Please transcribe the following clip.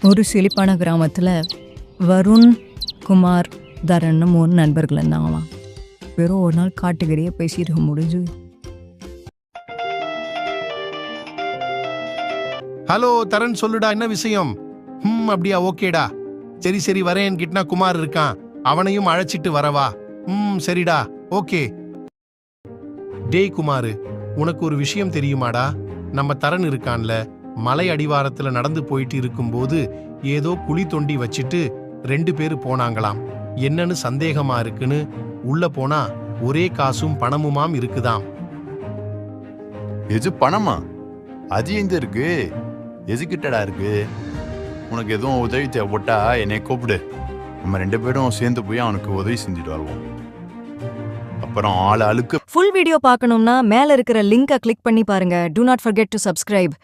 ஒரு செழிப்பான கிராமத்தில் வருண், குமார், தரன்னு 3 நண்பர்கள் இருந்தாங்களாம். வெறும் ஒரு நாள் காட்டுக்கறியே பேசிட்டு முடிஞ்சு. ஹலோ தரன், சொல்லுடா, என்ன விஷயம்? அப்படியா, ஓகேடா. சரி வரேன். கிட்னா குமார் இருக்கான், அவனையும் அழைச்சிட்டு வரவா? சரிடா, ஓகே. டேய் குமாரு, உனக்கு ஒரு விஷயம் தெரியுமாடா? நம்ம தரன் இருக்கான்ல, மலை அடிவாரத்துல நடந்து போயிட்டு இருக்கும்போது ஏதோ குழி தோண்டி வச்சிட்டு 2 பேரு போனாங்களாம். என்னன்னு சந்தேகமா இருக்குன்னு உள்ள போனா ஒரே காசும் பணமுமாம் இருக்குதாம். எது பணமா? அது எங்க இருக்கு? எதுக்கிட்டடா இருக்கு? உனக்கு எதுவும் உதவி தேவைப்பட்டா என்னை கூப்பிடு. நம்ம 2 பேரும் சேர்ந்து போய் அவனுக்கு உதவி செஞ்சுட்டு வருவோம். அப்புறம் ஆளுக்கு ஃபுல் வீடியோ பார்க்கணும்னா மேல இருக்கிற லிங்கை கிளிக் பண்ணி பாருங்க. Do not forget to subscribe.